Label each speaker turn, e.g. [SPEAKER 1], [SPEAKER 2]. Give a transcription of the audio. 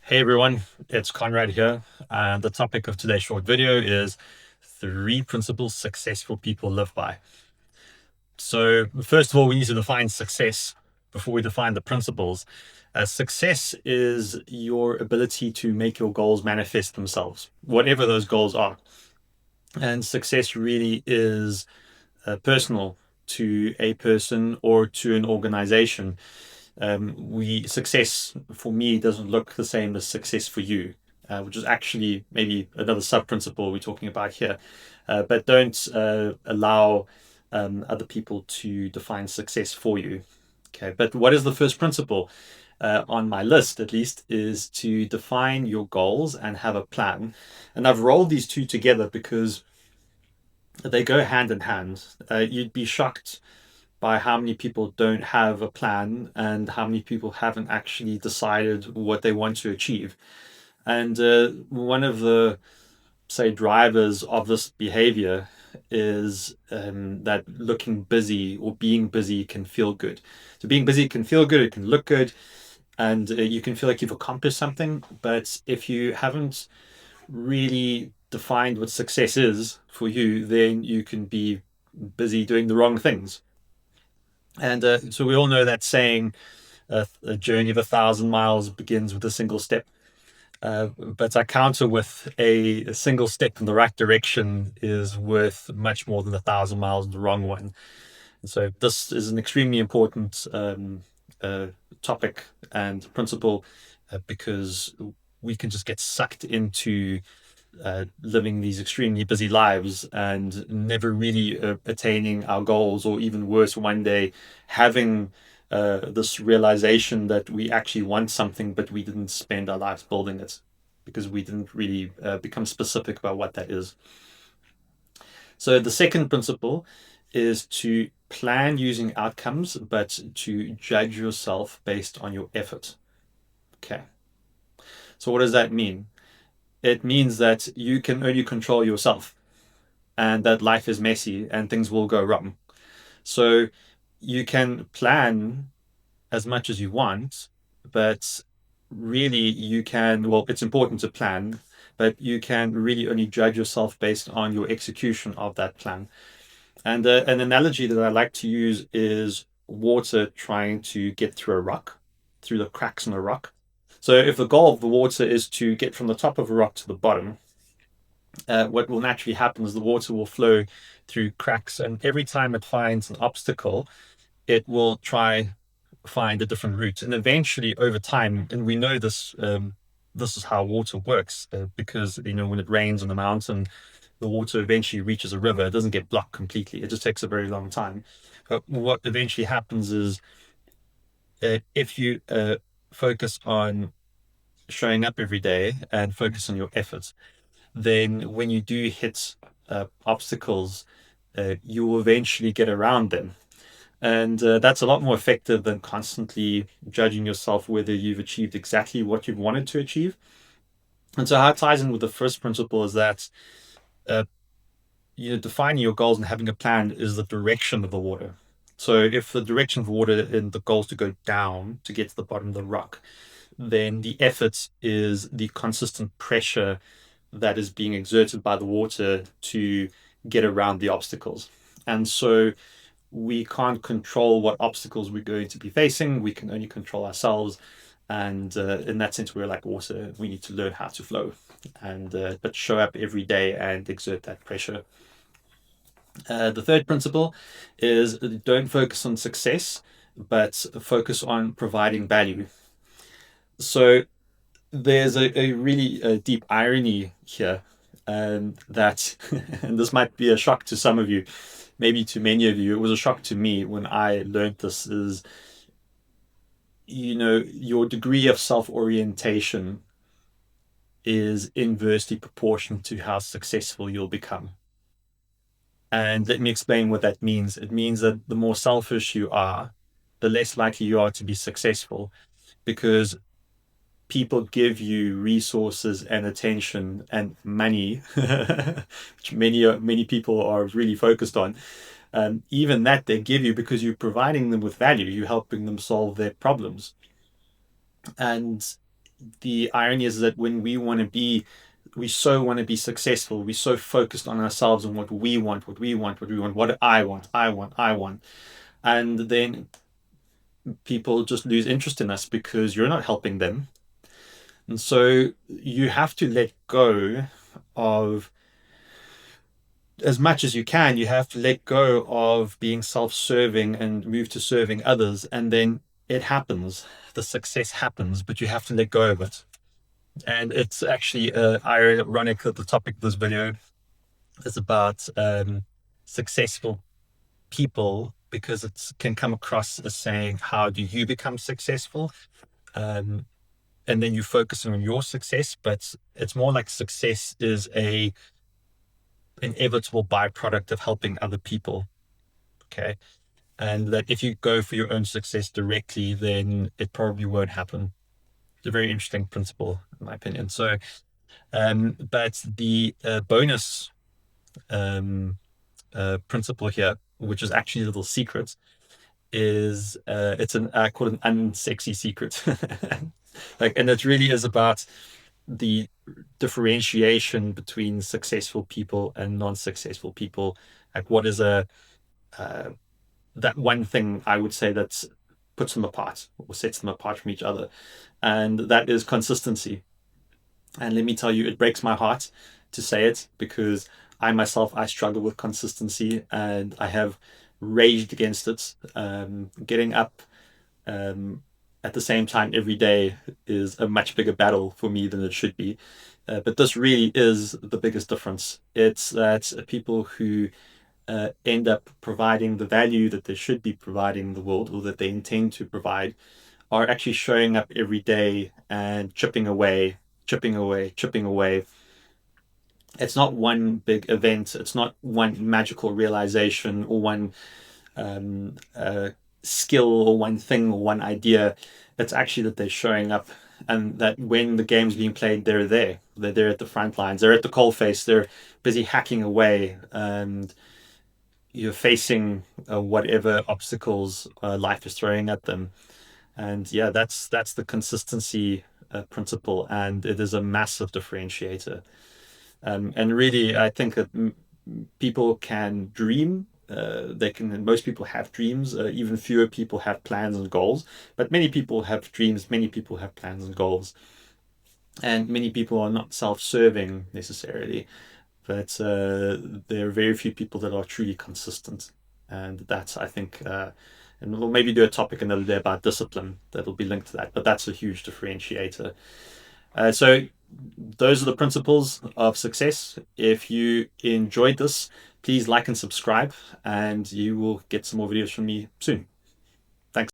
[SPEAKER 1] Hey everyone, it's Conrad here, and the topic of today's short video is three principles successful people live by. So, first of all, we need to define success before we define the principles. Success is your ability to make your goals manifest themselves, whatever those goals are. And success really is personal to a person or to an organization. We success for me doesn't look the same as success for you, which is actually maybe another sub principle we're talking about here. But don't allow other people to define success for you. Okay, but what is the first principle on my list, at least, is to define your goals and have a plan. And I've rolled these two together because they go hand in hand. You'd be shocked by how many people don't have a plan and how many people haven't actually decided what they want to achieve. And one of the, say, drivers of this behavior is that looking busy or being busy can feel good. So being busy can feel good, it can look good, and you can feel like you've accomplished something. But if you haven't really defined what success is for you, then you can be busy doing the wrong things. And so we all know that saying, a journey of 1,000 miles begins with a single step. But I counter with a single step in the right direction is worth much more than 1,000 miles in the wrong one. And so this is an extremely important topic and principle because we can just get sucked into living these extremely busy lives and never really attaining our goals, or even worse, one day having this realization that we actually want something, but we didn't spend our lives building it because we didn't really become specific about what that is. So the second principle is to plan using outcomes, but to judge yourself based on your effort. Okay. So what does that mean? It means that you can only control yourself and that life is messy and things will go wrong. So you can plan as much as you want, but really you can, well, it's important to plan, but you can really only judge yourself based on your execution of that plan. And an analogy that I like to use is water trying to get through a rock, through the cracks in a rock. So if the goal of the water is to get from the top of a rock to the bottom, what will naturally happen is the water will flow through cracks, and every time it finds an obstacle, it will try find a different route. And eventually, over time, and we know this, this is how water works, because when it rains on the mountain, the water eventually reaches a river. It doesn't get blocked completely. It just takes a very long time. But what eventually happens is, if you focus on showing up every day and focus on your efforts, then when you do hit obstacles, you will eventually get around them. And that's a lot more effective than constantly judging yourself whether you've achieved exactly what you've wanted to achieve. And so, how it ties in with the first principle is that uh, defining your goals and having a plan is the direction of the water. So, if the direction of the water and the goal is to go down to get to the bottom of the rock, then the effort is the consistent pressure that is being exerted by the water to get around the obstacles. And so we can't control what obstacles we're going to be facing. We can only control ourselves. And in that sense, we're like water. We need to learn how to flow and but show up every day and exert that pressure. The third principle is don't focus on success, but focus on providing value. So there's a really deep irony here, that, and this might be a shock to some of you, maybe to many of you. It was a shock to me when I learned this. Is your degree of self-orientation is inversely proportional to how successful you'll become. And let me explain what that means. It means that the more selfish you are, the less likely you are to be successful, because people give you resources and attention and money, which many people are really focused on. Even that they give you because you're providing them with value, you're helping them solve their problems. And the irony is that when we so want to be successful, we're so focused on ourselves and what we want, what do I want. And then people just lose interest in us because you're not helping them. And so you have to let go of, as much as you can, you have to let go of being self-serving and move to serving others. And then it happens. The success happens, but you have to let go of it. And it's actually ironic that the topic of this video is about successful people, because it can come across as saying, how do you become successful? Um, and then you focus on your success, but it's more like success is a inevitable byproduct of helping other people. Okay. And that if you go for your own success directly, then it probably won't happen. It's a very interesting principle, in my opinion. So, but the bonus um, principle here, which is actually a little secret, is it's an I call it an unsexy secret. Like, and it really is about the differentiation between successful people and non-successful people. Like, what is uh, that one thing I would say that puts them apart or sets them apart from each other, and that is consistency. And let me tell you, it breaks my heart to say it, because I myself, I struggle with consistency and I have raged against it. Getting up um, at the same time every day is a much bigger battle for me than it should be. But this really is the biggest difference. It's that people who end up providing the value that they should be providing in the world, or that they intend to provide, are actually showing up every day and chipping away, chipping away, chipping away. It's not one big event. It's not one magical realization or one um, uh, skill or one thing or one idea. It's actually that they're showing up, and that when the game's being played, they're there. They're there at the front lines. They're at the coalface. They're busy hacking away, and you're facing whatever obstacles life is throwing at them. And yeah, that's the consistency principle, and it is a massive differentiator. And really, I think that people can dream. They can. Most people have dreams. Even fewer people have plans and goals. But many people have dreams. Many people have plans and goals. And many people are not self-serving necessarily. But there are very few people that are truly consistent. And that's, I think, and we'll maybe do a topic another day about discipline that'll be linked to that. But that's a huge differentiator. So those are the principles of success. If you enjoyed this, please like and subscribe, and you will get some more videos from me soon.